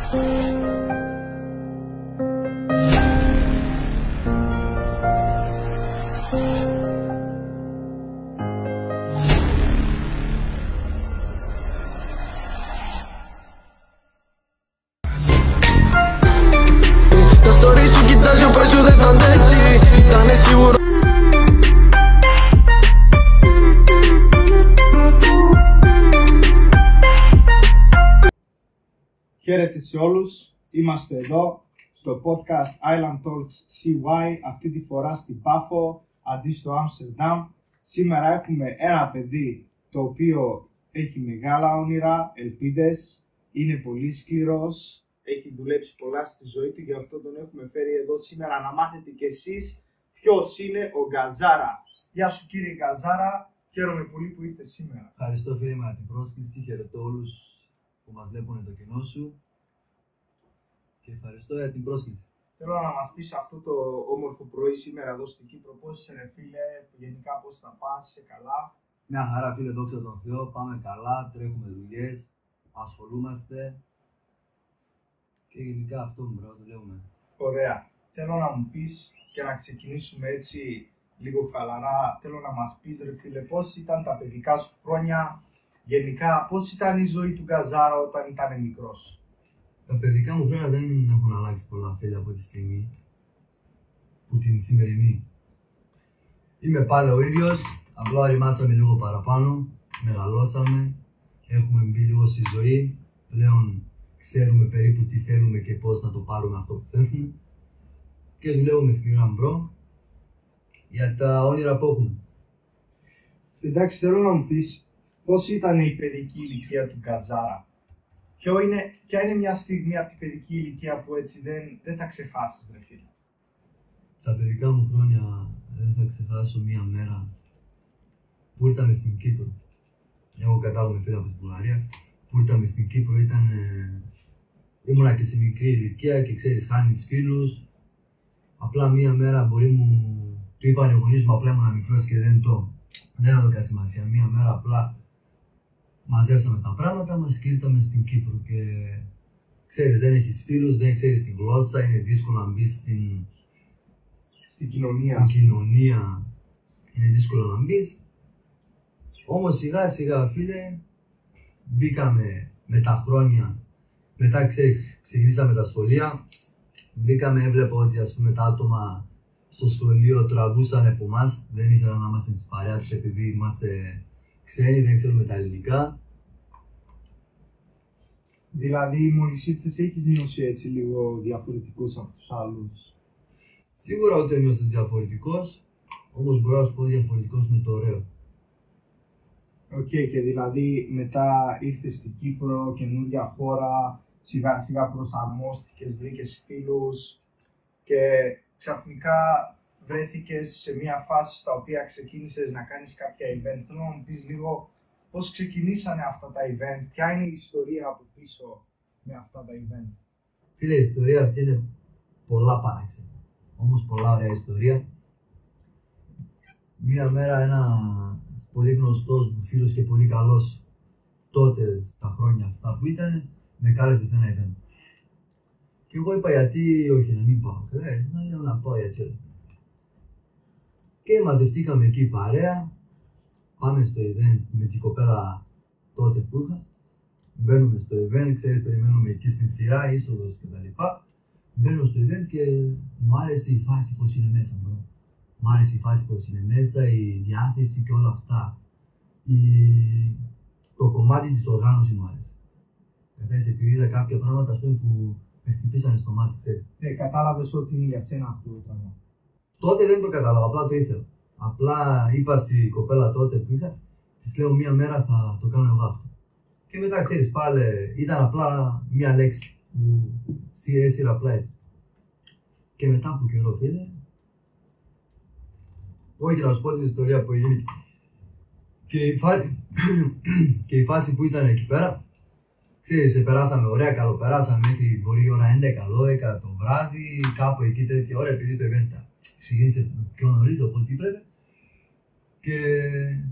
Το story σου κοιτάζει, ο πρέσου δεν θα αντέξει. Ήτανε σίγουρο. Χαίρετε σε όλους, είμαστε εδώ στο podcast Island Talks CY, αυτή τη φορά στην Πάφο, αντί στο Άμστερνταμ. Σήμερα έχουμε ένα παιδί το οποίο έχει μεγάλα όνειρα, ελπίδες, είναι πολύ σκληρός, έχει δουλέψει πολλά στη ζωή του, γι' αυτό τον έχουμε φέρει εδώ σήμερα να μάθετε κι εσείς ποιος είναι ο Γκαζάρα. Γεια σου κύριε Γκαζάρα, χαίρομαι πολύ που ήρθες σήμερα. Ευχαριστώ φίλε με την πρόσκληση, χαιρετώ όλους που μας βλέπουν το κοινό σου και ευχαριστώ για την πρόσκληση. Θέλω να μας πεις αυτό το όμορφο πρωί σήμερα εδώ στην Κύπρο, πώς είσαι ρε φίλε, γενικά πώς θα πας, είσαι καλά? Μια χαρά φίλε, δόξα τω Θεώ, πάμε καλά, τρέχουμε δουλειές, ασχολούμαστε και γενικά αυτό μπρο, δουλεύουμε. Ωραία. Θέλω να μου πεις και να ξεκινήσουμε έτσι λίγο χαλαρά, θέλω να μας πεις ρε φίλε πώς ήταν τα παιδικά σου χρόνια, γενικά πώς ήταν η ζωή του Γκαζάρα όταν ήταν μικρός? Τα παιδικά μου χρόνια δεν έχουν αλλάξει πολλά φίλε από τη στιγμή που την σημερινή. Είμαι πάλι ο ίδιος, απλά οριμάσαμε λίγο παραπάνω, μεγαλώσαμε, έχουμε μπει λίγο στη ζωή, πλέον ξέρουμε περίπου τι θέλουμε και πώς να το πάρουμε αυτό που θέλουμε και δουλεύουμε σκληρά μπρο για τα όνειρα που έχουμε. Εντάξει, θέλω να μου πεις πώς ήταν η παιδική ηλικία του Γκαζάρα. Ποια είναι μια στιγμή από την παιδική ηλικία που έτσι δεν θα ξεχάσεις ρε φίλε? Τα παιδικά μου χρόνια δεν θα ξεχάσω μία μέρα που ήρθαμε στην Κύπρο. Εγώ κατάγομαι φίλε από την Βουλγαρία. Που ήρθαμε στην Κύπρο ήμουνα και σε μικρή ηλικία και ξέρεις χάνεις φίλους. Απλά μία μέρα του είπαν οι γονείς μου, απλά ήμουνα μικρός και δεν έδωκα σημασία. Μία μέρα απλά μαζέψαμε τα πράγματα μας και ήρθαμε στην Κύπρο και ξέρεις δεν έχεις φίλους, δεν ξέρεις τη γλώσσα, είναι δύσκολο να μπεις στην κοινωνία, είναι δύσκολο να μπεις. Όμως σιγά σιγά φίλε μπήκαμε με τα χρόνια, μετά ξέρεις ξεκινήσαμε τα σχολεία, μπήκαμε, έβλεπα ότι ας πούμε τα άτομα στο σχολείο τραβούσαν από εμάς, δεν ήθελαν να είμαστε στην παρέα τους επειδή είμαστε ξένοι, δεν ξέρουμε τα ελληνικά. Δηλαδή μόλις ήρθες έχεις νιώσει έτσι λίγο διαφορετικός από τους άλλους? Σίγουρα ότι νιώσες διαφορετικός, όμως μπορώ να σου πω διαφορετικός με το ωραίο. Οκ, και δηλαδή μετά ήρθες στην Κύπρο, καινούργια χώρα, σιγά σιγά προσαρμόστηκες, βρήκες φίλους και ξαφνικά βρέθηκες σε μια φάση στα οποία ξεκίνησες να κάνεις κάποια event. Θέλω να μου πεις λίγο πώς ξεκινήσανε αυτά τα event, ποια είναι η ιστορία από πίσω με αυτά τα event? Φίλε, η ιστορία αυτή είναι πολλά παράξενα, όμως πολλά ωραία ιστορία. Μία μέρα ένας πολύ γνωστός μου φίλος και πολύ καλός τότε στα χρόνια αυτά που ήταν, με κάλεσε σε ένα event. Και εγώ είπα γιατί όχι να μην πάω, να λέω να πάω γιατί όχι. Και μαζευτήκαμε εκεί παρέα, πάμε στο event με την κοπέλα τότε που είχα. Μπαίνουμε στο event, ξέρεις περιμένουμε εκεί στην σειρά, είσοδος κτλ. Μπαίνω στο event και μου άρεσε η φάση πως είναι μέσα μπρο. Μου άρεσε η φάση πως είναι μέσα, η διάθεση και όλα αυτά. Το κομμάτι της οργάνωσης μου άρεσε. Κατάλαβες, επειδή είδα κάποια πράγματα ας πούμε, που με χτυπήσανε στο μάτι, ξέρεις. Κατάλαβες ότι είναι για σένα αυτό το πράγμα? Τότε δεν το κατάλαβα, απλά το ήθελα. Απλά είπα στην κοπέλα τότε που είχα, της λέω μία μέρα θα το κάνω εγώ αυτό. Και μετά ξέρεις πάλι ήταν απλά μία λέξη που έσυρα απλά έτσι. Και μετά από καιρό φίλε, όχι να σου πω την ιστορία που έγινε και η φάση που ήταν εκεί πέρα, ξέρεις, περάσαμε ωραία, καλοπεράσαμε μέχρι μπορεί η ώρα 11-12 το βράδυ, κάπου εκεί τέτοια ώρα, επειδή το event ξεκίνησε πιο νωρίς, οπότε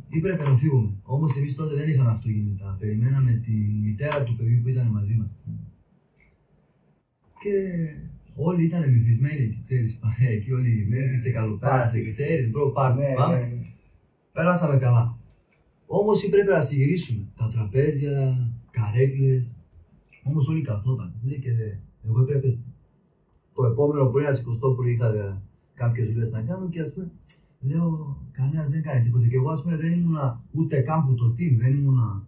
έπρεπε να φύγουμε. Όμως εμείς τότε δεν είχαμε αυτοκίνητα, περιμέναμε τη μητέρα του παιδιού που ήταν μαζί μας. Και όλοι ήταν μυθισμένοι, ξέρεις, παρέα εκεί, όλοι μέχρι σε καλοπέρα, σε ξέρεις, μπρο, πάρτι, πάμε. Πέρασαμε καλά. Όμως πρέπει να συγυρίσουμε τα τραπέζια, καρέκλες, όμως όλοι καθόταν. Λέει και εγώ έπρεπε το επόμενο πρωί να σηκωστώ που είχα κάποιες δουλειές να κάνω και ας πούμε, λέω κανένας δεν κάνει τίποτα και εγώ ας πούμε δεν ήμουνα ούτε καν που το team, δεν ήμουνα.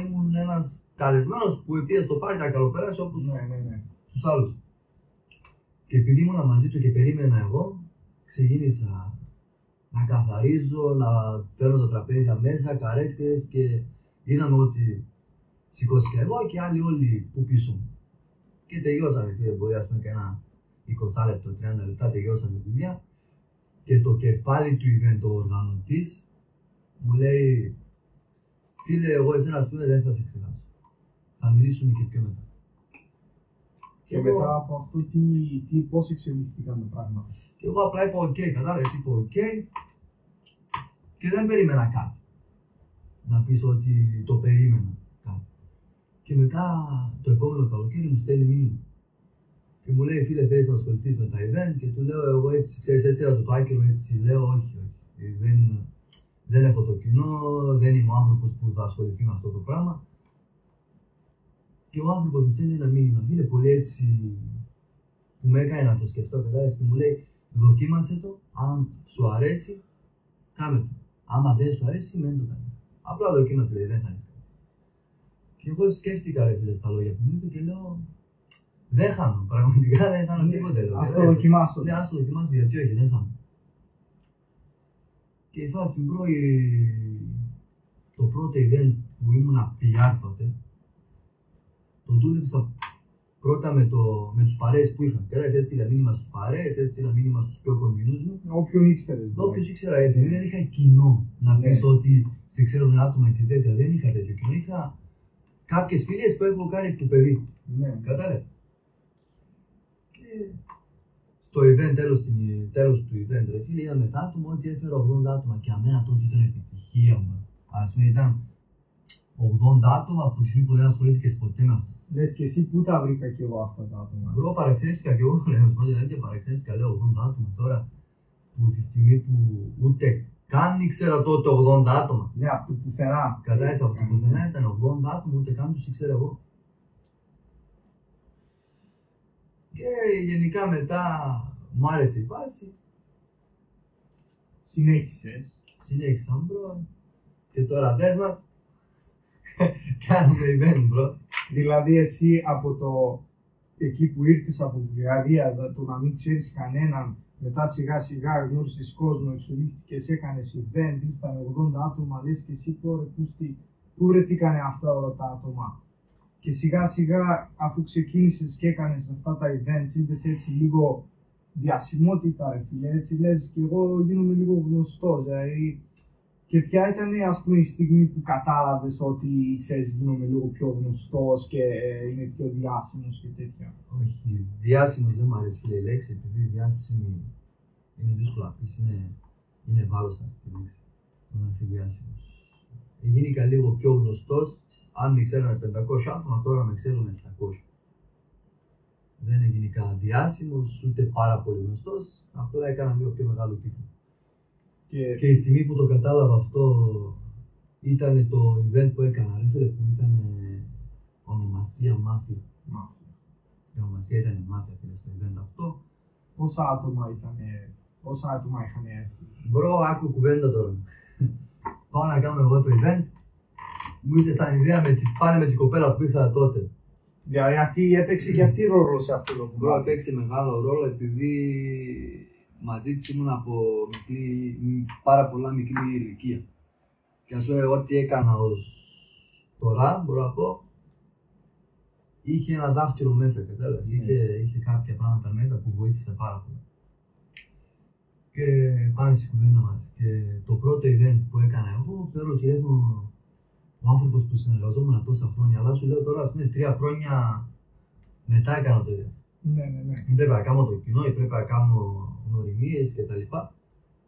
Ήμουν ένας καλεσμένος που πήγε στο πάρτι να καλοπέρασε όπως τους άλλους. Και επειδή ήμουνα μαζί του και περίμενα εγώ, ξεκίνησα να καθαρίζω, να φέρνω τα τραπέζια μέσα, καρέκτες και είδαμε ότι σηκώστηκα εγώ και άλλοι όλοι που πίσω μου. Και τελειώσαμε, φίλε, μπορεί ας πούμε και ένα 20 λεπτό, 30 λεπτά τελειώσαμε τη δουλειά και το κεφάλι του event, ο οργανωτής, μου λέει φίλε, εγώ εσένα ας πούμε δεν θα σε ξεχάσω. Θα μιλήσουμε και πιο μετά. Και μετά από αυτό, πώς εξελίχθηκαν τα πράγματα. Και εγώ απλά είπα OK, κατάλαβες, είπα OK και δεν περίμενα κάτι. Να πεις ότι το περίμενα κάτι. Και μετά το επόμενο καλοκαίρι μου στέλνει μήνυμα. Και μου λέει φίλε θέλεις να ασχοληθείς με τα event και του λέω εγώ έτσι, ξέρεις, έστειλα το άκυρο έτσι, λέω όχι, δεν έχω το κοινό, δεν είμαι ο άνθρωπος που θα ασχοληθεί με αυτό το πράγμα. Και ο άνθρωπος μου στέλνει ένα μήνυμα, φίλε, πολύ έτσι που με έκανε να το σκεφτώ, κατάλαβες, και μου λέει δοκίμασε το, αν σου αρέσει, κάμε το. Άμα δεν σου αρέσει, μην το κάνεις. Απλά δοκίμασε, λέει, δεν θα κάνεις. Και εγώ σκέφτηκα, ρε φίλε, στα λόγια που μου είπε και λέω δεν χάνω, πραγματικά δεν χάνω τίποτε. Ας το δοκιμάσω. Ναι, ας το δοκιμάσω, γιατί όχι, δεν χάνω. Και η φάση μπρο, το πρώτο event που ήμουνα PR τότε, το δούλεψα πρώτα με τους παρέες που είχα. Κατάλαβες, έστειλα μήνυμα στους παρέες, έστειλα μήνυμα στους πιο κοντινούς μου. Όποιον ήξερες. Όποιος ήξερα, επειδή δεν είχα κοινό να πεις ότι σε ξέρουν άτομα και τέτοια, δεν είχα τέτοιο κοινό. Είχα κάποιες φίλες που έχω κάνει του παιδί. Ναι. Κατάλαβες. Και στο event, τέλος του event, ρε φίλε, είδαμε τα άτομα ότι έφερα 80 άτομα και αμένα τότε ήταν επιτυχία μου. Ας πούμε ήταν 80 άτομα από τη στιγμή που δεν ασχολήθηκες ποτέ με αυτό. Λες και εσύ πού τα βρήκα κι εγώ αυτά τα άτομα. Μπρο, παραξενεύτηκα κι εγώ, να σου πω την αλήθεια, παραξενεύτηκα, λέω 80 άτομα τώρα, που τη στιγμή που ούτε καν ήξερα τότε 80 άτομα. Ναι, από το πουθενά. Κατάλαβες, από το πουθενά ήταν 80 άτομα, ούτε καν τους ήξερα εγώ. Και γενικά μετά μου άρεσε η φάση. Συνέχισα, μπρο. Και τώρα δες μας, κάνουμε event, μπρο. Δηλαδή εσύ από το εκεί που ήρθες από τη Βουλγαρία, το να μην ξέρεις κανέναν, μετά σιγά σιγά γνώρισες κόσμο, εξελίχθηκες, έκανες event, ήρθαν 80 άτομα, λες και εσύ τώρα πού βρεθήκανε αυτά όλα τα άτομα. Και σιγά σιγά αφού ξεκίνησες και έκανες αυτά τα events, είδες έτσι λίγο διασημότητα, ρε φίλε, έτσι λες και εγώ γίνομαι λίγο γνωστός, δηλαδή. Και ποια ήταν ας πούμε η στιγμή που κατάλαβες ότι ξέρεις γίνομαι λίγο πιο γνωστός και είναι πιο διάσημος και τέτοια. Όχι, διάσημος δεν μου αρέσει φίλε η λέξη, επειδή διάσημη είναι δύσκολο να πεις, είναι βάρος αυτή τη λέξη, το να είσαι διάσημος. Γίνηκα λίγο πιο γνωστός, αν με ξέρανε 500 άτομα, τώρα με ξέρουν 700. Δεν γίνηκα διάσημος, ούτε πάρα πολύ γνωστός, απλά έκανα λίγο πιο μεγάλο κύκλο. Και η στιγμή που το κατάλαβα αυτό ήταν το event που έκανα, ρε φίλε, που ήταν ονομασία Μάφια. Η ονομασία ήταν Μάφια, φίλε, στο event αυτό. Πόσα άτομα είχαν έρθει. Μπρο, άκου κουβέντα τώρα. Πάω να κάνω εγώ το event, μου ήρθε σαν ιδέα πάλι με την κοπέλα που είχα τότε. Δηλαδή αυτή έπαιξε και αυτή ρόλο σε αυτό το Μπρο, έπαιξε μεγάλο ρόλο επειδή μαζί της ήμουν από πάρα πολλά μικρή ηλικία. Και ας πούμε ό,τι έκανα ως τώρα, μπορώ να πω, είχε ένα δάχτυλο μέσα, κατάλαβες, είχε κάποια πράγματα μέσα που βοήθησε πάρα πολύ. Και πάμε στη κουβέντα μας. Και το πρώτο event που έκανα εγώ, παίρνω τηλέφωνο ο άνθρωπος που συνεργαζόμουν τόσα χρόνια, αλλά σου λέω τώρα, ας πούμε, 3 χρόνια μετά έκανα το event. Ναι. Πρέπει να κάνω το κοινό, πρέπει να κάνω γνωριμίες κτλ.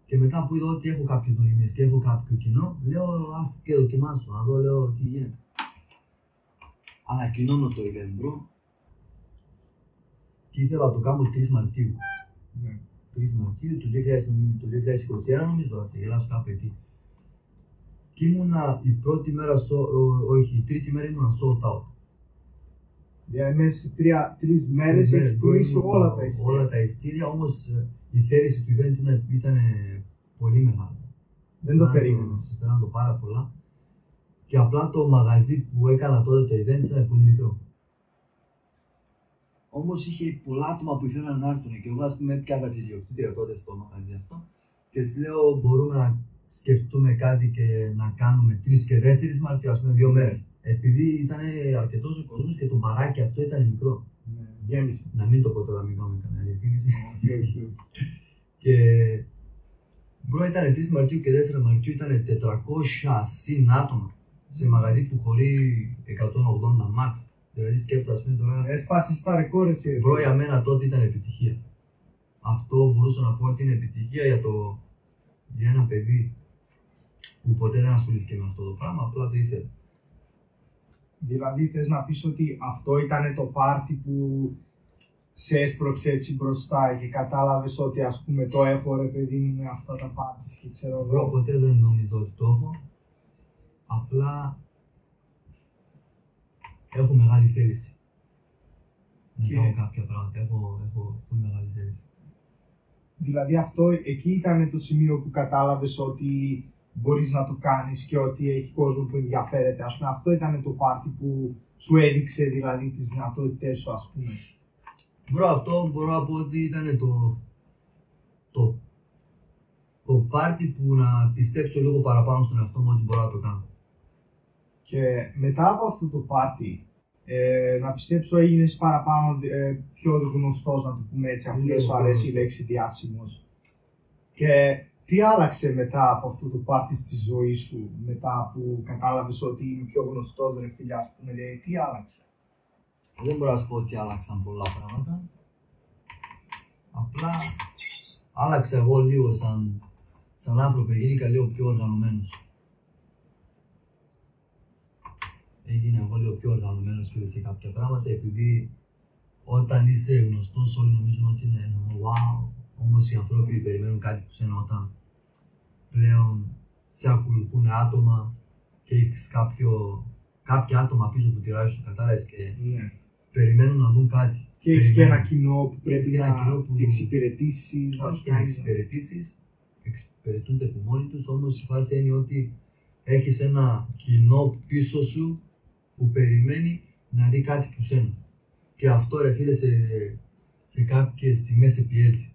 Και μετά που είδα ότι έχω κάποιες γνωριμίες και έχω κάποιο κοινό, λέω ας και δοκιμάσω, να δω, λέω τι γίνεται. Ανακοινώνω το event, bro. και ήθελα να το κάνω 3 Μαρτίου. Ναι. 3 Μαρτίου του 2021, νομίζω, θα σε γελάσω κάπου εκεί. Και ήμουνα η πρώτη μέρα, όχι, η τρίτη μέρα ήμουνα sold out. Δηλαδή μέσα σε 3 μέρες έχεις πουλήσει όλα τα ειστήρια. Όλα τα ειστήρια, όμως η θέληση του event ήταν πολύ μεγάλη. Δεν το περίμενες. Ήθελα να το πάρα πολλά. Και απλά το μαγαζί που έκανα τότε το event ήταν πολύ μικρό. Όμως είχε πολλά άτομα που ήθελαν να έρθουν και εγώ ας πούμε έπιαζα τη διοκτήτρια τότε στο μαγαζί αυτό και της λέω μπορούμε να σκεφτούμε κάτι και να κάνουμε 3 και 4 Μαρτίου, ας πούμε 2 μέρες. Επειδή ήταν αρκετός ο κόσμος και το μπαράκι αυτό ήταν μικρό. Ναι, γέμισε. Να μην το πω τώρα, μην κάνουμε καμία διαφήμιση. Όχι. Και μπρο ήταν 3 Μαρτίου και 4 Μαρτίου ήταν 400 συν άτομα σε μαγαζί που χωρεί 180 max. Δηλαδή σκέφτομαι ας πούμε τώρα. Έσπασε τα ρεκόρ εσύ. Μπρο για μένα τότε ήταν επιτυχία. Αυτό μπορούσα να πω ότι είναι επιτυχία για ένα παιδί που ποτέ δεν ασχολήθηκε με αυτό το πράγμα, απλά το ήθελε. Δηλαδή θες να πεις ότι αυτό ήταν το πάρτι που σε έσπρωξε έτσι μπροστά και κατάλαβες ότι ας πούμε το έχω ρε παιδί μου με αυτά τα πάρτι και ξέρω εγώ. Μπρο, ποτέ δεν νόμιζα ότι το έχω. Απλά έχω μεγάλη θέληση. Να κάνω κάποια πράγματα. Έχω πολύ μεγάλη θέληση. Δηλαδή αυτό εκεί ήταν το σημείο που κατάλαβες ότι μπορείς να το κάνεις και ότι έχει κόσμο που ενδιαφέρεται. Ας πούμε αυτό ήταν το πάρτι που σου έδειξε δηλαδή τις δυνατότητές σου ας πούμε. Μπρο, αυτό μπορώ να πω ότι ήταν το πάρτι που να πιστέψω λίγο παραπάνω στον εαυτό μου ότι μπορώ να το κάνω. Και μετά από αυτό το πάρτι, να πιστέψω έγινες παραπάνω πιο γνωστός, να το πούμε έτσι, αφού σου αρέσει η λέξη διάσημος. Και τι άλλαξε μετά από αυτό το πάρτι στη ζωή σου, μετά που κατάλαβες ότι είμαι πιο γνωστός ρε φίλε, ας πούμε, τι άλλαξε? Δεν μπορώ να σου πω ότι άλλαξαν πολλά πράγματα. Απλά άλλαξα εγώ λίγο σαν άνθρωπο, γίνηκα λίγο πιο οργανωμένος. Έγινα εγώ λίγο πιο οργανωμένος σε κάποια πράγματα, επειδή όταν είσαι γνωστός όλοι νομίζουν ότι είναι wow, όμως οι άνθρωποι περιμένουν κάτι που σένα όταν πλέον σε ακολουθούν άτομα και έχεις κάποια άτομα πίσω που τηράζεις το κατάλαβες και περιμένουν να δουν κάτι. Και έχεις και ένα κοινό που πρέπει να εξυπηρετήσεις. Όχι να εξυπηρετήσεις, εξυπηρετούνται από μόνοι τους, όμως η φάση είναι ότι έχεις ένα κοινό πίσω σου που περιμένει να δει κάτι που σένα. Και αυτό ρε φίλε σε κάποιες στιγμές σε πιέζει.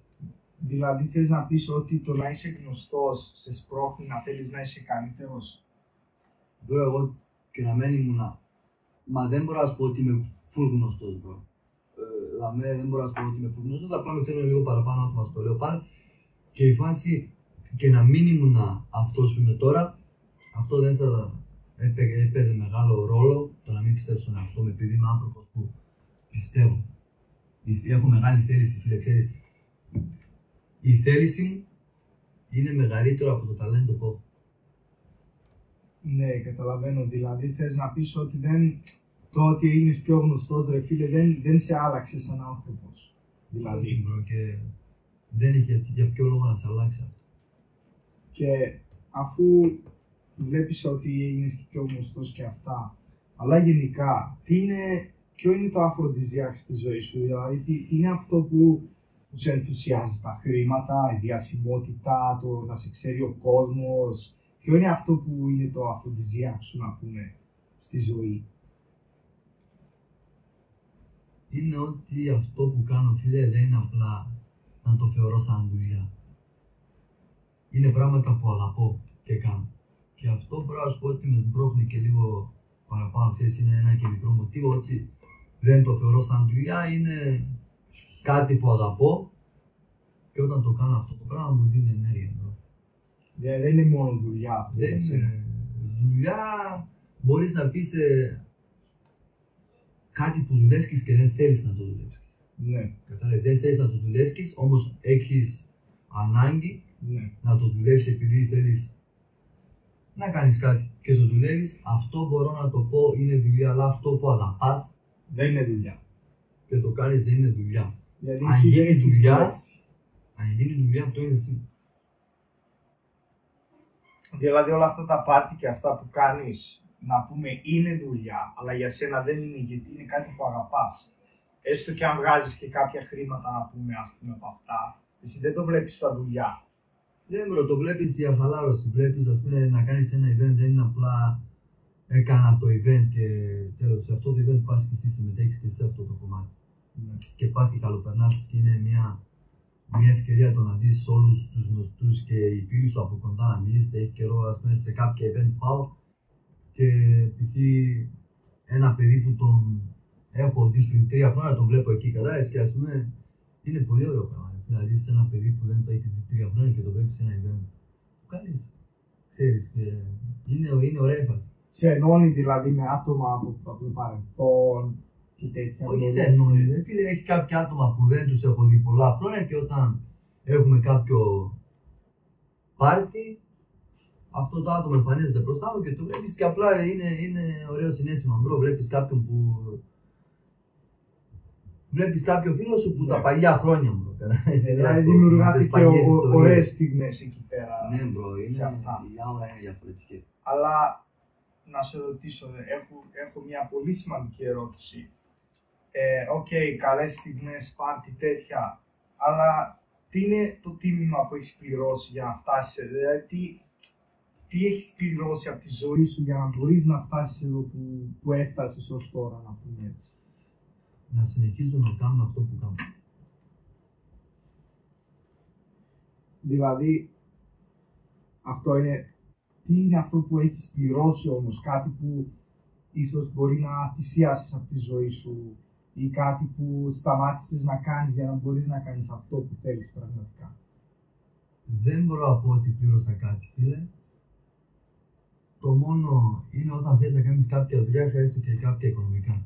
Δηλαδή θες να πεις ότι το να είσαι γνωστός σε σπρώχνει να θέλεις να είσαι καλύτερος? Τώρα εγώ και να μένει ήμουνα, μα δεν μπορώ να σου πω ότι είμαι full γνωστός bro. Δεν μπορώ να σου πω ότι είμαι full γνωστός, απλά με ξέρουν λίγο παραπάνω άτομα στο λέω πάλι. Και η φάση και να μην ήμουνα αυτός που είμαι τώρα, αυτό δεν θα έπαιζε μεγάλο ρόλο το να μην πιστέψω στον εαυτό μου, επειδή είμαι άνθρωπος που πιστεύω. Έχω μεγάλη θέληση, φίλε, ξέρεις. Η θέληση μου είναι μεγαλύτερο από το ταλέντο που έχω. Ναι, καταλαβαίνω. Δηλαδή θες να πεις ότι το ότι έγινες πιο γνωστός ρε φίλε δεν σε άλλαξε σαν άνθρωπος. Δηλαδή, bro, και δεν είχε για ποιο λόγο να σε αλλάξει αυτό. Και αφού βλέπεις ότι έγινες και πιο γνωστός και αυτά, αλλά γενικά, ποιο είναι το αφροδισιάκ στη ζωή σου, δηλαδή τι είναι αυτό που σε ενθουσιάζει, τα χρήματα, η διασημότητα, το να σε ξέρει ο κόσμος, ποιο είναι αυτό που είναι το αφροδισιάκ σου να πούμε στη ζωή? Είναι ότι αυτό που κάνω φίλε δεν είναι απλά να το θεωρώ σαν δουλειά. Είναι πράγματα που αγαπώ και κάνω. Και αυτό μπορώ να σου πω ότι με σμπρώχνει και λίγο παραπάνω. Ξέρεις, είναι ένα και μικρό μοτίβο ότι δεν το θεωρώ σαν δουλειά, είναι κάτι που αγαπώ και όταν το κάνω αυτό το πράγμα μου δίνει ενέργεια. Δεν είναι μόνο δουλειά αυτό. Δεν είναι δουλειά, μπορείς να πεις κάτι που δουλεύεις και δεν θέλεις να το δουλεύεις. Ναι. Κατάλαβες, δεν θέλεις να το δουλεύεις, όμως έχεις ανάγκη ναι. να το δουλεύεις επειδή θέλεις να κάνεις κάτι και το δουλεύεις. Αυτό μπορώ να το πω είναι δουλειά, αλλά αυτό που αγαπάς δεν είναι δουλειά. Και το κάνεις δεν είναι δουλειά. Δηλαδή, Αν εσύ δεν γίνει έχεις δουλειά, δουλέψει. αν γίνει δουλειά, αυτό είναι εσύ. Δηλαδή όλα αυτά τα πάρτι και αυτά που κάνεις, να πούμε, είναι δουλειά, αλλά για σένα δεν είναι, γιατί είναι κάτι που αγαπάς. Έστω και αν βγάζεις και κάποια χρήματα, να πούμε, ας πούμε, από αυτά, εσύ δεν το βλέπεις σαν δουλειά. Ναι, μπρο, το βλέπεις για χαλάρωση. Βλέπεις, ας πούμε, να κάνεις ένα event, δεν είναι απλά έκανα το event και τέλος. Σε αυτό το event πας και εσύ συμμετέχεις και σε αυτό το κομμάτι. Ναι. Και πας και καλοπερνάς και είναι μια ευκαιρία το να δεις όλους τους γνωστούς και οι φίλοι σου από κοντά να μιλήσετε. Έχει καιρό, ας πούμε, σε κάποια event πάω και επειδή ένα παιδί που τον έχω δει πριν 3 χρόνια τον βλέπω εκεί, κατάλαβες, και ας πούμε είναι πολύ ωραίο πράγμα. Δηλαδή σε ένα παιδί που δεν το έχεις δει 3 χρόνια και το βλέπεις σε ένα event, το κάνεις, ξέρεις, και είναι ωραία φάση. Σε ενώνει δηλαδή με άτομα από το παρελθόν και τέτοια. Όχι σε ενώνει, ρε φίλε, έχει κάποια άτομα που δεν τους έχω δει πολλά χρόνια και όταν έχουμε κάποιο πάρτι, αυτό το άτομο εμφανίζεται μπροστά μου και το βλέπεις και απλά είναι ωραίο συναίσθημα, μπρο. Βλέπεις κάποιον που... Βλέπεις κάποιο φίλο σου που τα παλιά χρόνια, μπρο. Δηλαδή δημιουργάται ωραίες στιγμές εκεί πέρα. Ναι, μπρο, σε αυτά. η άουρα είναι διαφορετική. Αλλά να σε ρωτήσω, έχω μια πολύ σημαντική ερώτηση. Οκ, καλές στιγμές, πάρτι, τέτοια, αλλά τι είναι το τίμημα που έχεις πληρώσει για να φτάσεις, δηλαδή τι έχεις πληρώσει από τη ζωή σου για να μπορείς να φτάσεις εδώ που έφτασες ως τώρα, να πούμε έτσι. Να συνεχίζω να κάνω αυτό που κάνω. Δηλαδή, αυτό είναι, τι είναι αυτό που έχεις πληρώσει όμως, κάτι που ίσως μπορεί να θυσιάσεις από τη ζωή σου ή κάτι που σταμάτησες να κάνεις για να μπορείς να κάνεις αυτό που θέλεις πραγματικά. Δεν μπορώ να πω ότι πλήρωσα κάτι, φίλε. Το μόνο είναι όταν θες να κάνεις κάποια δουλειά, χρειάζεσαι και κάποια οικονομικά.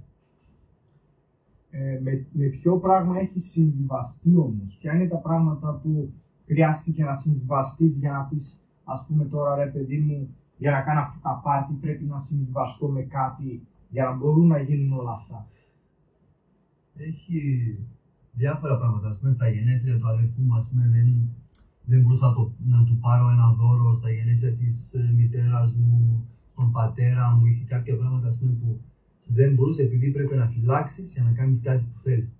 Με ποιο πράγμα έχεις συμβιβαστεί όμως, ποια είναι τα πράγματα που χρειάστηκε να συμβιβαστείς για να πεις, ας πούμε τώρα, ρε παιδί μου, για να κάνω αυτά τα πάρτι πρέπει να συμβιβαστώ με κάτι για να μπορούν να γίνουν όλα αυτά. Έχει διάφορα πράγματα. Ας πούμε, στα γενέθλια του αδερφού μου, ας πούμε, δεν μπορούσα να του πάρω ένα δώρο. Στα γενέθλια της μητέρας μου, τον πατέρα μου, είχε κάποια πράγματα, ας πούμε, που δεν μπορούσε, επειδή πρέπει να φυλάξεις για να κάνεις κάτι που θέλεις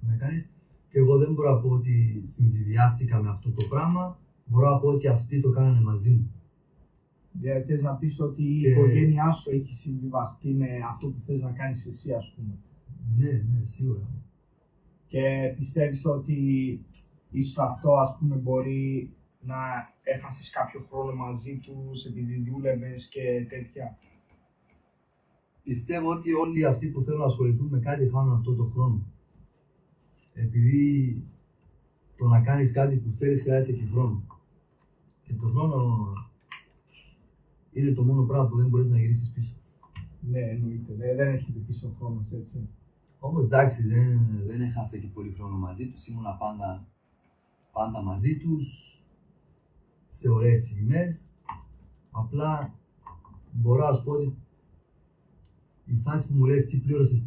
να κάνεις. Και εγώ δεν μπορώ να πω ότι συμβιβιάστηκα με αυτό το πράγμα. Μπορώ να πω ότι αυτοί το κάνανε μαζί μου. Δηλαδή θες να πεις ότι η οικογένειά σου έχει συμβιβαστεί με αυτό που θες να κάνεις εσύ, ας πούμε. Ναι, σίγουρα. Και πιστεύεις ότι ίσως αυτό, ας πούμε, μπορεί να έχασες κάποιο χρόνο μαζί τους επειδή δούλευες και τέτοια. Πιστεύω ότι όλοι αυτοί που θέλουν να ασχοληθούν με κάτι χάνουν αυτό το χρόνο. Επειδή το να κάνεις κάτι που θέλεις χρειάζεται και χρόνο. Και το χρόνο είναι το μόνο πράγμα που δεν μπορείς να γυρίσεις πίσω. Ναι, εννοείται. Δεν έχετε πίσω χρόνος, έτσι. Όμως εντάξει, δεν έχασα και πολύ χρόνο μαζί τους. Ήμουνα πάντα μαζί τους, σε ωραίες στιγμές. Απλά μπορώ να σου πω ότι η φάση που μου λες τι πλήρωσες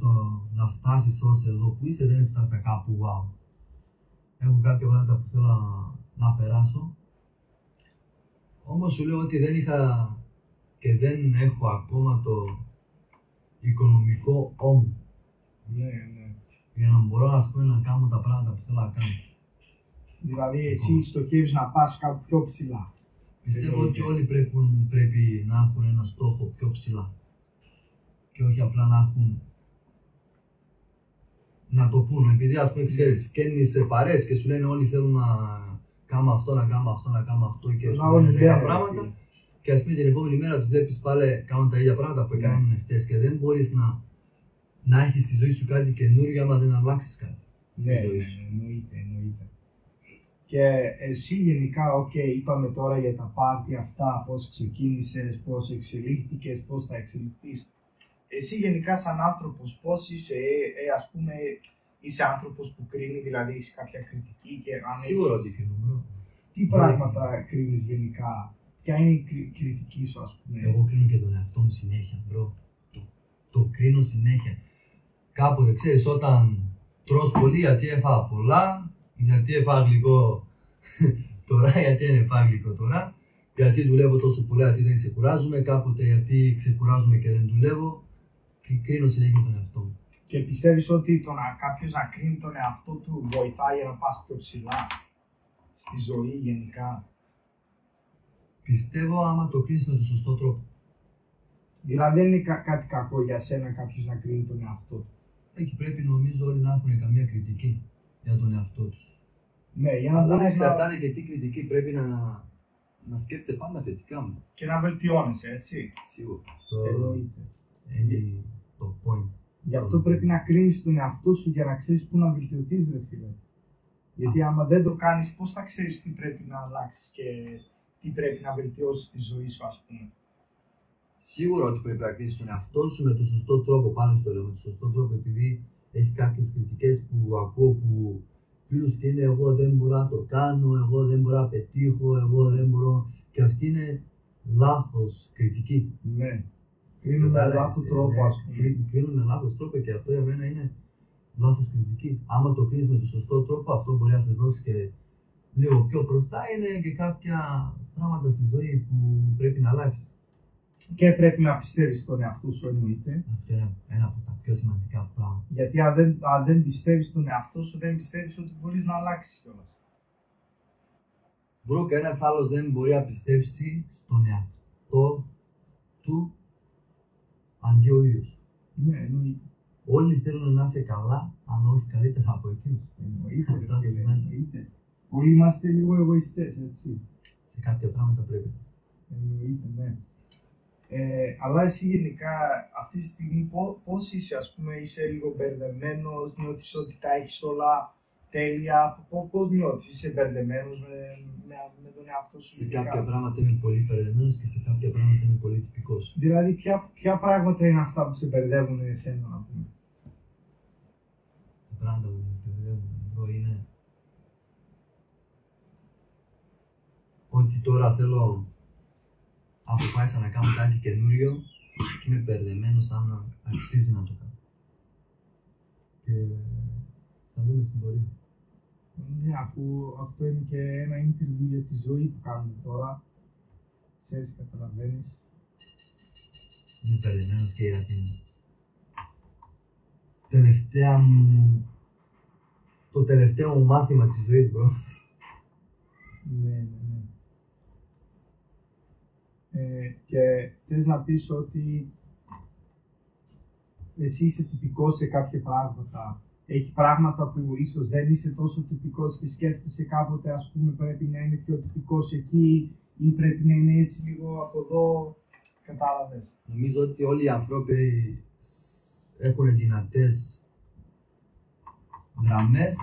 να φτάσεις ως εδώ που είσαι, δεν φτάσα κάπου wow. Έχω κάποια πράγματα που θέλω να περάσω. Όμως σου λέω ότι δεν είχα και δεν έχω ακόμα το οικονομικό ώμο. Ναι. Για να μπορώ να κάνω τα πράγματα που θέλω να κάνω. Δηλαδή εσύ στοχεύεις να πας κάπου πιο ψηλά. Πιστεύω ότι όλοι πρέπει να έχουν ένα στόχο πιο ψηλά. Και όχι απλά να έχουν να το πούνε. Επειδή ας πούμε ξέρεις, βγαίνεις σε παρέες και σου λένε όλοι θέλουν να κάνω αυτό, να κάνω αυτό και σου λένε 10 πράγματα. Και ας πούμε την επόμενη μέρα τους βλέπεις πάλι κάνουν τα ίδια πράγματα που έκαναν χτες και δεν μπορείς να έχεις στη ζωή σου κάτι καινούριο άμα δεν αλλάξεις κάτι στη ζωή σου. Εννοείται. Και εσύ γενικά, είπαμε τώρα για τα πάρτι αυτά, πώς ξεκίνησες, πώς εξελίχθηκες, πώς θα εξελιχθείς. Εσύ γενικά σαν άνθρωπος, πώς είσαι, ας πούμε, είσαι άνθρωπος που κρίνει, δηλαδή έχεις κάποια κριτική και αν Σίγουρα ότι κρίνω. Τι πράγματα κρίνεις γενικά, ποια είναι η κριτική σου, ας πούμε. Εγώ κρίνω και τον εαυτό μου συνέχεια, μπρο. Το κρίνω συνέχεια. Κάποτε, ξέρεις, όταν τρως πολύ γιατί έφαγα πολλά, γιατί έφαγα γλυκό τώρα, γιατί δεν έφαγα γλυκό τώρα, γιατί δουλεύω τόσο πολλά, γιατί δεν ξεκουράζομαι, κάποτε γιατί ξεκουράζομαι και δεν δουλεύω και κρίνω συνέχεια τον εαυτό μου. Και πιστεύεις ότι κάποιος να κρίνει τον εαυτό του βοηθάει να πας πιο ψηλά στη ζωή γενικά? Πιστεύω άμα το κρίνεις με τον σωστό τρόπο. Δηλαδή δεν είναι κάτι κακό για σένα κάποιος να κρίνει τον εαυτό του. Εκεί πρέπει νομίζω όλοι να έχουν καμία κριτική για τον εαυτό τους. Ναι, για να Αλλά μπορείς εξαρτάται και τι κριτική πρέπει να σκέφτεσαι πάντα θετικά μου. και να βελτιώνεσαι, έτσι. Σίγουρα. Αυτό Εννοείται. είναι το point. Γι' αυτό πρέπει να κρίνεις τον εαυτό σου για να ξέρεις πού να βελτιωθείς, ρε φίλε. Γιατί άμα δεν το κάνεις, πώς θα ξέρεις τι πρέπει να αλλάξεις και τι πρέπει να βελτιώσεις στη ζωή σου, ας πούμε. Σίγουρα ότι πρέπει να κρίνεις τον εαυτό σου με τον σωστό τρόπο. Πάλι στο λέω με τον σωστό τρόπο, επειδή έχει κάποιες κριτικές που ακούω που φίλους και είναι εγώ δεν μπορώ να το κάνω, εγώ δεν μπορώ να πετύχω, εγώ δεν μπορώ. Και αυτή είναι λάθος κριτική. Ναι. Κρίνουν με λάθος τρόπο, ας πούμε. Κρίνουν με λάθος τρόπο και αυτό για μένα είναι λάθος κριτική. Άμα το κρίνεις με τον σωστό τρόπο, αυτό μπορεί να σε βρώσει και λίγο πιο μπροστά. Είναι και κάποια πράγματα στη ζωή που πρέπει να αλλάξει. Και πρέπει να πιστεύεις στον εαυτό σου, εννοείται. Αυτό είναι ένα από τα πιο σημαντικά πράγματα. Γιατί αν δεν πιστεύεις στον εαυτό σου, δεν πιστεύεις ότι μπορείς να αλλάξεις κιόλας. Μπρο, κανένας άλλος δεν μπορεί να πιστέψει στον εαυτό του αντί ο ίδιος. Ναι, εννοείται. Όλοι θέλουν να είσαι καλά, αλλά όχι καλύτερα από εκείνους. Εννοείται, ρε Αυτό φίλε, το μέσα. εννοείται. Όλοι είμαστε λίγο εγωιστές, έτσι. Σε κάποια πράγματα πρέπει. Εννοείται, ναι. Αλλά εσύ γενικά αυτή τη στιγμή πώς είσαι, ας πούμε, είσαι λίγο μπερδεμένος, νιώθεις ότι τα έχεις όλα τέλεια, πώς νιώθεις, είσαι μπερδεμένος με τον εαυτό σου? Σε γενικά? κάποια πράγματα είμαι πολύ μπερδεμένος και σε κάποια πράγματα είμαι πολύ τυπικός. Δηλαδή ποια πράγματα είναι αυτά που σε μπερδεύουν εσένα, να πούμε? Τα πράγματα που με μπερδεύουν εδώ είναι ότι τώρα θέλω αποφάσισα να κάνω κάτι καινούριο και είμαι μπερδεμένος αν αξίζει να το κάνω. Και θα δούμε στην πορεία. Ναι, αφού αυτό είναι και ένα interview για τη ζωή που κάνουμε τώρα, ξέρεις, καταλαβαίνεις. Είμαι μπερδεμένος και για την τελευταία μου, το τελευταίο μου μάθημα της ζωής, bro. Ναι, ναι, ναι. Και θες να πεις ότι εσύ είσαι τυπικός σε κάποια πράγματα. Έχει πράγματα που ίσως δεν είσαι τόσο τυπικός και σκέφτεσαι κάποτε, ας πούμε, πρέπει να είναι πιο τυπικός εκεί ή πρέπει να είναι έτσι λίγο από εδώ. Κατάλαβες? Νομίζω ότι όλοι οι άνθρωποι έχουν δυνατές γραμμές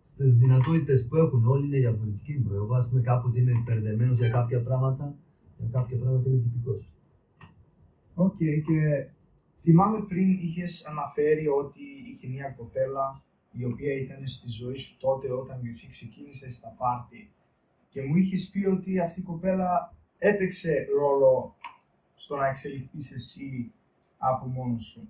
στις δυνατότητες που έχουν. Όλοι είναι διαφορετικοί, bro. Εγώ, ας πούμε, κάποτε είμαι μπερδεμένος για κάποια πράγματα, για κάποια πράγματα είμαι τυπικός. Οκ, και θυμάμαι πριν είχες αναφέρει ότι είχε μια κοπέλα η οποία ήταν στη ζωή σου τότε όταν εσύ ξεκίνησες στα πάρτι και μου είχες πει ότι αυτή η κοπέλα έπαιξε ρόλο στο να εξελιχθείς εσύ από μόνος σου.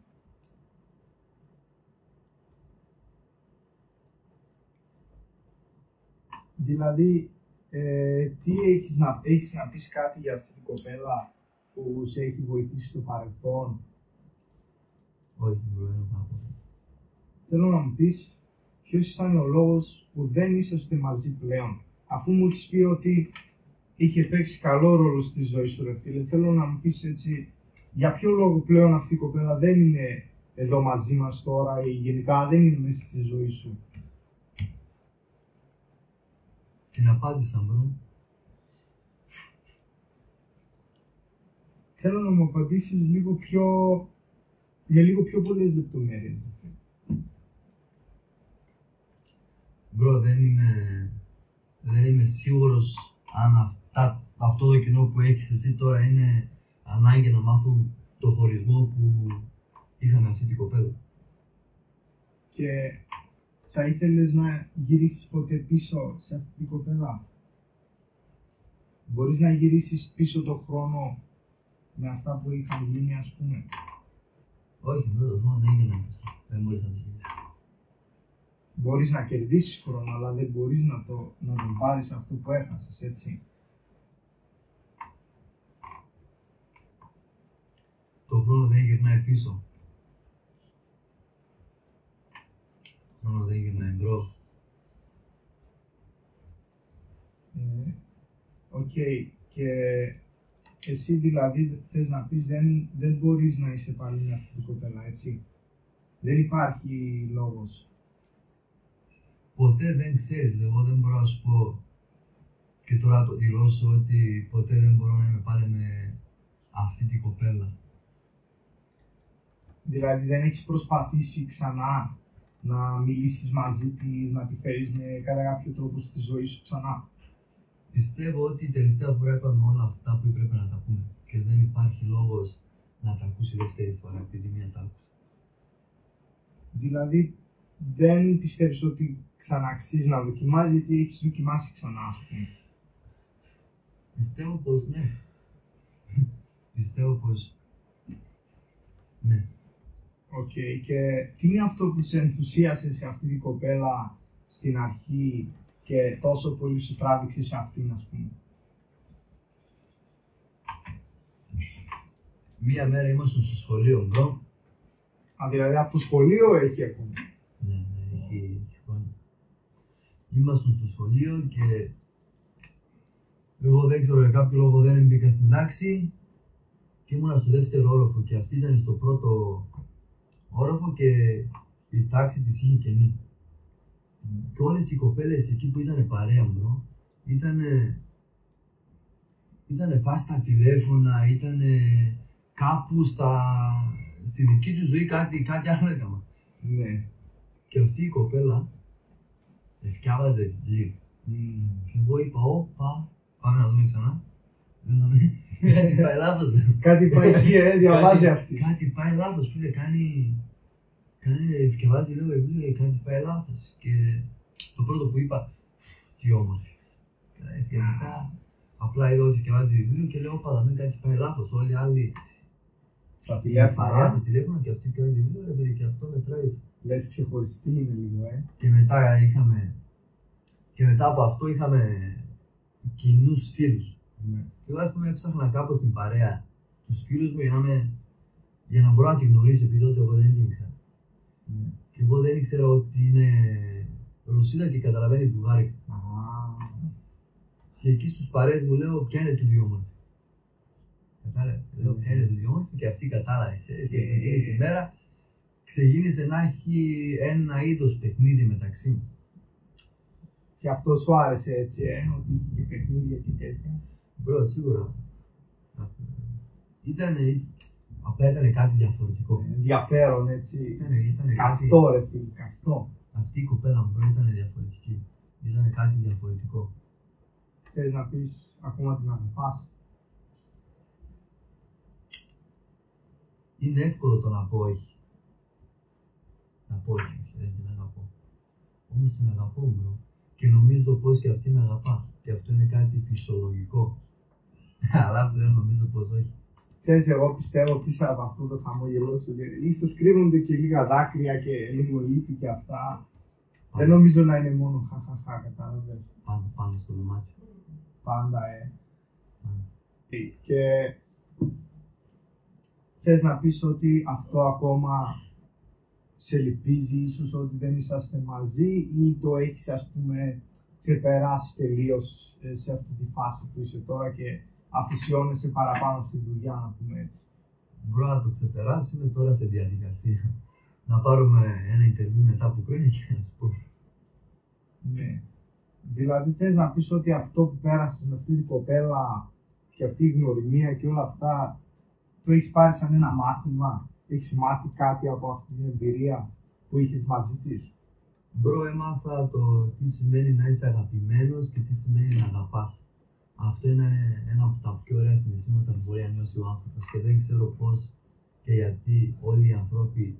Δηλαδή, τι έχεις να πεις κάτι για αυτή την κοπέλα που σε έχει βοηθήσει στο παρελθόν? Όχι, bro, δεν θα πω. Θέλω να μου πεις ποιος ήταν ο λόγος που δεν είσαστε μαζί πλέον. Αφού μου έχεις πει ότι είχε παίξει καλό ρόλο στη ζωή σου, ρε φίλε, θέλω να μου πεις έτσι για ποιο λόγο πλέον αυτή η κοπέλα δεν είναι εδώ μαζί μας τώρα ή γενικά δεν είναι μέσα στη ζωή σου. Την απάντησα, bro. Θέλω να μου απαντήσεις με λίγο πιο πολλές λεπτομέρειες. Bro, δεν είμαι σίγουρος αν αυτό το κοινό που έχεις εσύ τώρα είναι ανάγκη να μάθουν το χωρισμό που είχαμε αυτή την κοπέλα. Και θα ήθελες να γυρίσεις ποτέ πίσω σε αυτή την κοπέλα? Μπορείς να γυρίσεις πίσω το χρόνο με αυτά που είχαν γίνει, ας πούμε? Όχι, μπρο, το χρόνο δεν είναι να πεις. Δεν μπορείς να το πεις. Μπορείς να κερδίσεις χρόνο, αλλά δεν μπορείς να τον πάρεις αυτό που έχασες, έτσι. Το χρόνο δεν γυρνάει πίσω. Το χρόνο δεν γυρνάει μπρο. Οκ. Και εσύ δηλαδή θες να πεις δεν μπορείς να είσαι πάλι με αυτή την κοπέλα, έτσι. Δεν υπάρχει λόγος. Ποτέ δεν ξέρεις, εγώ δεν μπορώ να σου πω και τώρα το δηλώσω ότι ποτέ δεν μπορώ να είμαι πάλι με αυτή την κοπέλα. Δηλαδή δεν έχεις προσπαθήσει ξανά να μιλήσεις μαζί της, να τη φέρεις με κατά κάποιο τρόπο στη ζωή σου ξανά. Πιστεύω ότι η τελευταία φορά είπαμε όλα αυτά που έπρεπε να τα πούμε και δεν υπάρχει λόγος να τα ακούσει δεύτερη φορά επειδή μία τα άκουσε. Δηλαδή δεν πιστεύεις ότι ξαναξίζει να δοκιμάζει, γιατί έχεις δοκιμάσει ξανά, ας πούμε. Πιστεύω πως ναι. Πιστεύω πως ναι. Οκ. Και τι είναι αυτό που σε ενθουσίασε σε αυτή την κοπέλα στην αρχή και τόσο πολύ σου τράβηξε σε αυτήν, ας πούμε. Μία μέρα ήμασταν στο σχολείο, μπρο. Α, δηλαδή από το σχολείο έχει ακόμα. Ναι, έχει χρόνια. Ήμασταν στο σχολείο και εγώ δεν ξέρω για κάποιο λόγο δεν μπήκα στην τάξη και ήμουνα στο δεύτερο όροφο και αυτή ήταν στο πρώτο όροφο και η τάξη της είχε κενή. Και όλες οι κοπέλες εκεί που ήταν παρέα μου, ήτανε φάση στα τηλέφωνα, ήτανε κάπου στη δική του ζωή κάτι άλλο έκανα. Ναι. Και αυτή η κοπέλα ευκιάβαζε βιβλίο. Και εγώ είπα, όπα, πάμε να δούμε ξανά. Κάτι πάει λάθος, λέω. Κάτι πάει εκεί, διαβάζει αυτή. Κάτι πάει λάθος, φίλε, ευκιαβάζει λίγο βιβλίο, κάτι πάει λάθος. Και το πρώτο που είπα, τι όμορφη. Και μετά απλά είδα ότι ευκιαβάζει βιβλίο και λέω, όπα, δαμε κάτι πάει λάθος. Όλοι οι άλλοι στα τηλέφωνα και αυτή ευκιαβάζει βιβλίο, ρε παιδί, και αυτό μετράει. Λες ξεχωριστή είναι λίγο, Και μετά από αυτό είχαμε κοινούς φίλους. Ναι. Και εγώ, ας πούμε, έψαχνα κάπως στην παρέα τους φίλους μου για να μπορώ να τη γνωρίσω, επειδή τότε εγώ δεν την ήξερα. Ναι. Και εγώ δεν ήξερα ότι είναι Ρωσίδα και καταλαβαίνει βουλγάρικα. Και εκεί στους παρέες μου λέω, ποια είναι του διόμορφη. Κατάλαβες, λέω ποια είναι του διόμορφη και αυτή κατάλαβε. Και εκείνη τη μέρα ξεκίνησε να έχει ένα είδος παιχνίδι μεταξύ μας. Και αυτό σου άρεσε έτσι, ότι είχε και παιχνίδια και τέτοια. Μπρο, σίγουρα. Απλά ήταν κάτι διαφορετικό. Ενδιαφέρον, έτσι. Ήτανε καυτό, κάτι... ρε φίλε, καυτό. Αυτή η κοπέλα μου, μπρο, ήταν διαφορετική. Ήταν κάτι διαφορετικό. Θες να πεις ακόμα την αγαπάς? Είναι εύκολο το να πω όχι. Να πω όχι, δεν την αγαπώ. Όμως την αγαπώ, μπρο. Και νομίζω πως και αυτή με αγαπά. Και αυτό είναι κάτι φυσιολογικό. Αλλά πλέον νομίζω πως όχι. Ξέρεις, εγώ πιστεύω πίσω από αυτό το χαμόγελό σου, ίσως κρύβονται και λίγα δάκρυα και λίγο λύπη και αυτά. Δεν νομίζω να είναι μόνο χαχαχά, κατάλαβες. Πάνω στο δωμάτιο. Πάντα, Και θες να πεις ότι αυτό ακόμα σε λυπίζει, ίσως ότι δεν είσαστε μαζί ή το έχεις, ας πούμε, ξεπεράσει τελείως σε αυτή τη φάση που είσαι τώρα και αφησιώνεσαι παραπάνω στη δουλειά, να πούμε έτσι? Μπορώ να το ξεπεράσω, είμαι τώρα σε διαδικασία. Να πάρουμε ένα interview μετά από χρόνια και να σου πω. Ναι. Δηλαδή θες να πεις ότι αυτό που πέρασες με αυτή την κοπέλα και αυτή η γνωριμία και όλα αυτά το έχεις πάρει σαν ένα μάθημα? Έχεις μάθει κάτι από αυτή την εμπειρία που είχες μαζί της? Μπρο, έμαθα το τι σημαίνει να είσαι αγαπημένος και τι σημαίνει να αγαπάς. Αυτό είναι ένα από τα πιο ωραία συναισθήματα που μπορεί να νιώσει ο άνθρωπος και δεν ξέρω πώς και γιατί όλοι οι άνθρωποι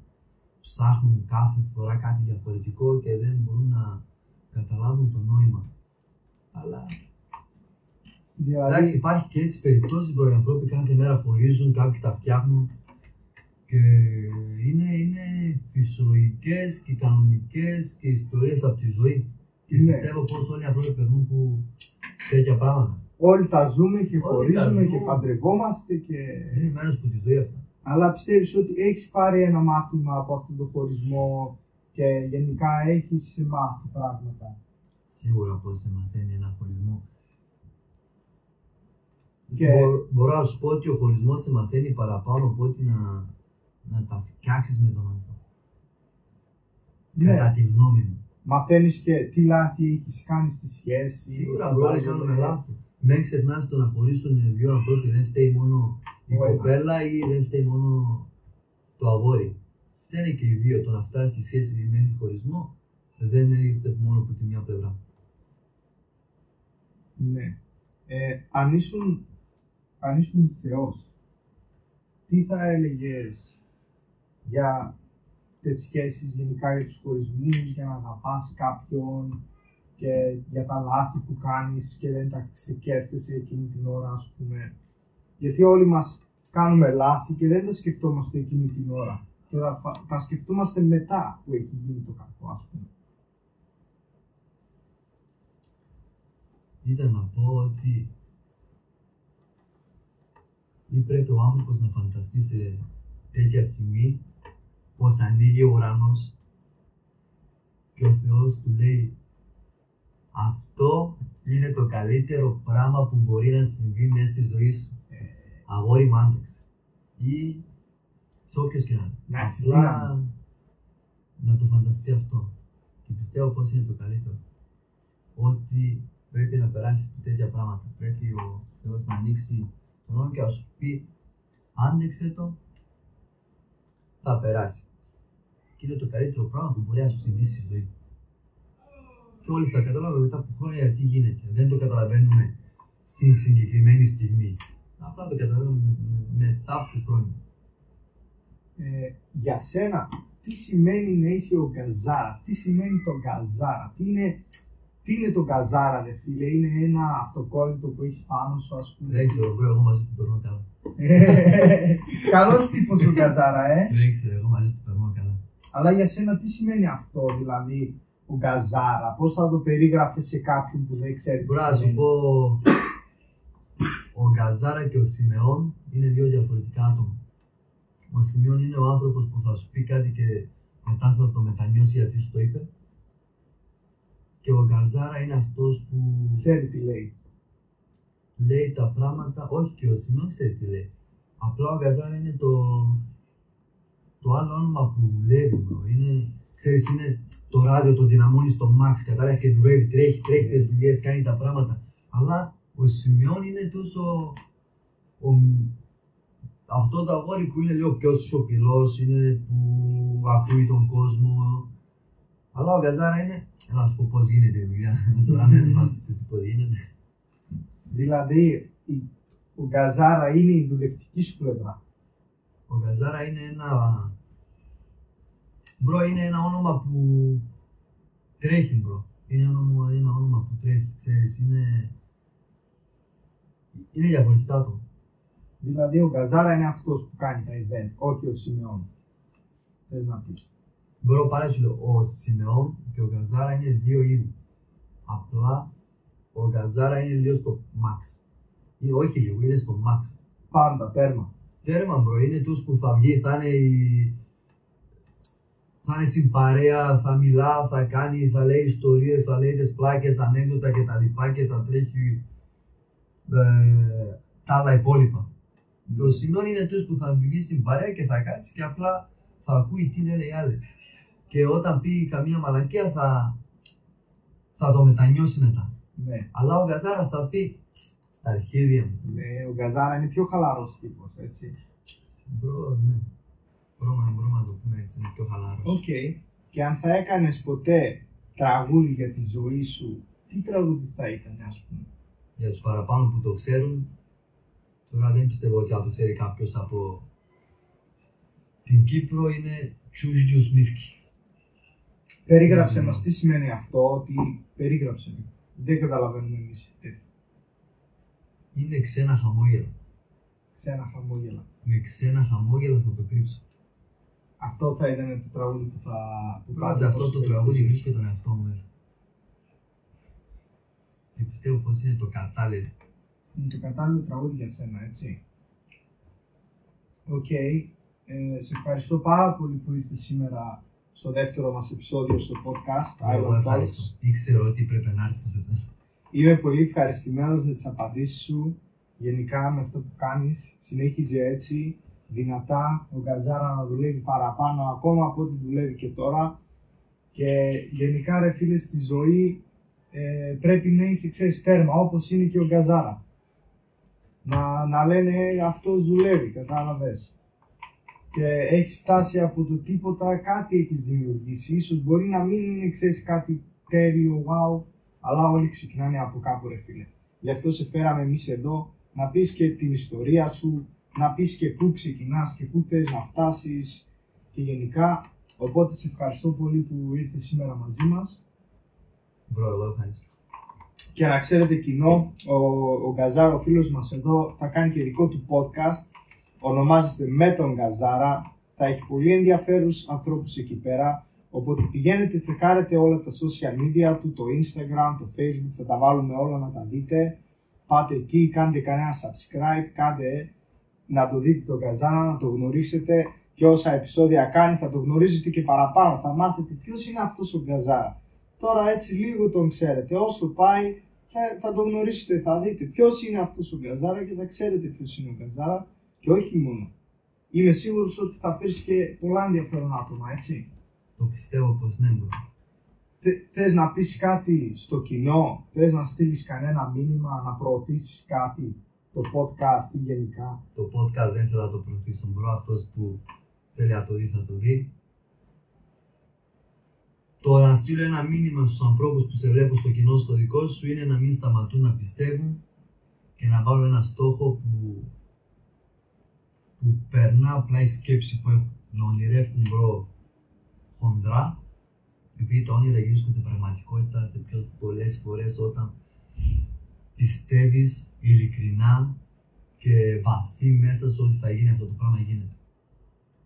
ψάχνουν κάθε φορά κάτι διαφορετικό και δεν μπορούν να καταλάβουν το νόημα. Αλλά Δηλαδή... εντάξει, υπάρχει και έτσι περιπτώσεις που οι άνθρωποι κάθε μέρα χωρίζουν, κάποιοι τα φτιάχνουν. Και είναι φυσιολογικές και κανονικές και ιστορίες από τη ζωή. Και Ναι. πιστεύω πως όλοι οι άνθρωποι περνούν που τέτοια πράγματα. Όλοι τα ζούμε και Όλοι τα χωρίζουμε και ζούμε. παντρευόμαστε και... Είναι μέρος που τη ζωή αυτά. Αλλά πιστεύεις ότι έχεις πάρει ένα μάθημα από αυτόν τον χωρισμό και γενικά έχεις μάθει πράγματα. Σίγουρα πως σε μαθαίνει ένα χωρισμό. Και Μπορώ να σου πω ότι ο χωρισμός σε μαθαίνει παραπάνω από ότι να τα φτιάξεις με τον άνθρωπο. ναι, Κατά τη γνώμη μου. μαθαίνεις και τι λάθη έχεις κάνει στη σχέση. Σίγουρα μπορεί να φαντάζομαι. κάνουμε λάθη. Μην ξεχνάς το να χωρίσουν δύο ανθρώποι, δεν φταίει μόνο η Ο ένας. κοπέλα ή δεν φταίει μόνο το αγόρι. Φταίνε και οι δύο. Το να φτάσει η σχέση μέχρι χωρισμό δεν έρχεται μόνο από τη μία πλευρά. Ναι. Αν ήσουν Θεός, τι θα έλεγες για τις σχέσεις, γενικά για τους χωρισμούς, για να αγαπάς κάποιον και για τα λάθη που κάνεις και δεν τα σκέφτεσαι εκείνη την ώρα, ας πούμε. Γιατί όλοι μας κάνουμε λάθη και δεν τα σκεφτόμαστε εκείνη την ώρα. Και τα σκεφτόμαστε μετά που έχει γίνει το κακό, ας πούμε. Ήταν να πω ότι ή πρέπει ο άνθρωπος να φανταστεί σε τέτοια στιγμή πως ανοίγει ο ουρανός και ο Θεός του λέει αυτό είναι το καλύτερο πράγμα που μπορεί να συμβεί μέσα στη ζωή σου. Αγόρι μ' άντεξε. Ή σε όποιος και να είναι. Να έχεις Απλά δύναμη. να το φανταστεί αυτό. Και πιστεύω πως είναι το καλύτερο. Ότι πρέπει να περάσει τέτοια πράγματα. Πρέπει ο Θεός να ανοίξει τον νόμο και να σου πει άντεξε το, θα περάσει. Και είναι το καλύτερο πράγμα που μπορεί να σου συμβεί στη ζωή. Και όλοι θα καταλάβουμε μετά από χρόνια γιατί γίνεται. Δεν το καταλαβαίνουμε στην συγκεκριμένη στιγμή. Απλά το καταλαβαίνουμε μετά από χρόνια. Για σένα, τι σημαίνει να είσαι ο γκαζάρα, τι σημαίνει το γκαζάρα, τι είναι το γκαζάρα, ρε φίλε, είναι ένα αυτοκόλλητο που έχεις πάνω σου, ας πούμε. Δεν ξέρω, bro, εγώ μαζί του περνώ καλά. Καλός τύπος ο γκαζάρα, Δεν ξέρω, εγώ μαζί του περνώ καλά. Αλλά για σένα τι σημαίνει αυτό, δηλαδή, ο γκαζάρα, πώς θα το περίγραφες σε κάποιον που δεν ξέρει τι Μπορώ να σου σημαίνει. πω, ο Γκαζάρα και ο Σιμεών είναι δύο διαφορετικά άτομα. Ο Σιμεών είναι ο άνθρωπος που θα σου πει κάτι και μετά θα το μετανιώσει γιατί σου το είπε. Και ο Γκαζάρα είναι αυτός που Ξέρει τι λέει. λέει τα πράγματα, όχι και ο Σιμεών ξέρει τι λέει. Απλά ο Γκαζάρα είναι το άλλο όνομα που δουλεύει, bro. Ξέρεις, είναι το ράδιο, το δυναμώνει στο max, κατάλαβες και δουλεύει, τρέχει τις δουλειές, κάνει τα πράγματα. Αλλά ο Σιμεών είναι τόσο αυτό το αγόρι που είναι λίγο πιο σιωπηλός, είναι που ακούει τον κόσμο. Αλλά ο Γκαζάρα είναι, να σου πω πώς γίνεται η δουλειά, τώρα με μάθεις εσύ πώς γίνεται. Δηλαδή, ο γκαζάρα είναι η δουλευτική σου πλευρά. Ο Γκαζάρα είναι είναι ένα όνομα που τρέχει, μπρο. Είναι ένα όνομα που τρέχει, ξέρεις, είναι διαφορετικά το. Δηλαδή, ο γκαζάρα είναι αυτός που κάνει τα event, όχι ο Σιμεών. Θες να πεις. Μπρο, πάλι σου λέω, ο Σιμεών και ο Γκαζάρα είναι δύο είδη. Απλά ο Γκαζάρα είναι λίγο στο max. Όχι λίγο, είναι στο max. Πάντα, τέρμα. Τέρμα, μπρο, είναι τους που θα βγει, θα είναι στην παρέα, θα μιλά, θα κάνει, θα λέει ιστορίες, θα λέει τις πλάκες, ανέκδοτα κτλ. Και θα τρέχει τα άλλα υπόλοιπα. Και ο Σιμεών είναι τους που θα βγει στην παρέα και θα κάτσει και απλά θα ακούει τι λένε οι άλλοι. Και όταν πει καμία μαλακία θα το μετανιώσει μετά. Ναι. Αλλά ο Γκαζάρα θα πει στα αρχίδια μου. Ναι, ο γκαζάρα είναι πιο χαλαρός τύπος, έτσι. Μπρο, ναι. Μπορούμε να το πούμε έτσι, είναι πιο χαλαρός. Οκ. Και αν θα έκανες ποτέ τραγούδι για τη ζωή σου, τι τραγούδι θα ήταν, ας πούμε. Για τους παραπάνω που το ξέρουν, τώρα δεν πιστεύω ότι αν το ξέρει κάποιος από την Κύπρο, είναι Τσούζιους Μίφκι. Περίγραψε μας τι σημαίνει αυτό, ότι περίγραψε. Δεν καταλαβαίνουμε εμείς τέτοιο. Είναι ξένα χαμόγελα. Ξένα χαμόγελα. Με ξένα χαμόγελα θα το κρύψω. Αυτό θα ήταν το τραγούδι που θα. Βάζει αυτό το τραγούδι βρίσκει τον εαυτό μου μέσα. Και πιστεύω πως είναι το κατάλληλο. Είναι το κατάλληλο τραγούδι για σένα, έτσι. Οκ. Σε ευχαριστώ πάρα πολύ που ήρθες σήμερα στο δεύτερο μας επεισόδιο στο podcast. Εγώ ευχαριστώ. Ήξερα ότι πρέπει να έρθω σε εσένα. Είμαι πολύ ευχαριστημένος με τις απαντήσεις σου. Γενικά με αυτό που κάνεις. Συνέχιζε έτσι, δυνατά, ο Γκαζάρα να δουλεύει παραπάνω ακόμα από ό,τι δουλεύει και τώρα. Και γενικά ρε φίλε, στη ζωή πρέπει να είσαι, ξέρεις, τέρμα, όπως είναι και ο Γκαζάρα. Να λένε αυτός δουλεύει, κατάλαβες. Και έχεις φτάσει από το τίποτα, κάτι έχεις δημιουργήσει. Ίσως μπορεί να μην είναι, ξέρεις, κάτι τέλειο, wow, αλλά όλοι ξεκινάνε από κάπου ρε φίλε. Γι' αυτό σε φέραμε εμείς εδώ, να πεις και την ιστορία σου, να πεις και πού ξεκινάς και πού θες να φτάσεις και γενικά. Οπότε σε ευχαριστώ πολύ που ήρθες σήμερα μαζί μας. Μπρο, εγώ ευχαριστώ. Και να ξέρετε κοινό, ο Γκαζάρα, ο φίλος μας εδώ, θα κάνει και δικό του podcast. Ονομάζεται Με τον Γκαζάρα. Θα έχει πολύ ενδιαφέρους ανθρώπους εκεί πέρα. Οπότε πηγαίνετε, τσεκάρετε όλα τα social media του, το Instagram, το Facebook, θα τα βάλουμε όλα να τα δείτε. Πάτε εκεί, κάντε κανένα subscribe, κάντε να το δείτε τον Γκαζάρα, να το γνωρίσετε και όσα επεισόδια κάνει θα το γνωρίζετε και παραπάνω. Θα μάθετε ποιος είναι αυτός ο Γκαζάρα. Τώρα έτσι λίγο τον ξέρετε, όσο πάει θα το γνωρίσετε, θα δείτε ποιος είναι αυτός ο Γκαζάρα και θα ξέρετε ποιος είναι ο Γκαζάρα και όχι μόνο. Είμαι σίγουρος ότι θα φέρεις και πολλά ενδιαφέρον άτομα, έτσι. Το πιστεύω πως ναι, μπρο. Θες να πεις κάτι στο κοινό, θες να στείλεις κανένα μήνυμα, να προωθήσεις κάτι, το podcast ή γενικά. Το podcast δεν θέλω να το προωθήσω, μπρο, αυτός που θέλει να το δει θα το δει. Το να στείλω ένα μήνυμα στους ανθρώπους που σε βλέπουν στο κοινό, στο δικό σου, είναι να μην σταματούν να πιστεύουν και να βάλουν ένα στόχο που περνά απλά η σκέψη που έχουν. Να ονειρεύουν, μπρο, χοντρά, επειδή τα όνειρα γίνονται πραγματικότητα πιο πολλές φορές όταν πιστεύεις ειλικρινά και βαθύ μέσα σου ότι θα γίνει αυτό το πράγμα, γίνεται.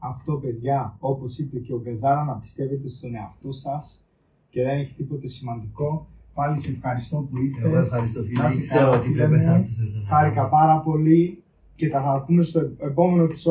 Αυτό, παιδιά, όπως είπε και ο Γκαζάρα, να πιστεύετε στον εαυτό σας και δεν έχει τίποτε σημαντικό. Πάλι σε ευχαριστώ που ήρθες. Εγώ ευχαριστώ, φίλε. Ξέρω ότι πρέπει να έρθω σε εσένα. Χάρηκα πάρα πολύ και θα τα πούμε στο επόμενο επεισόδιο.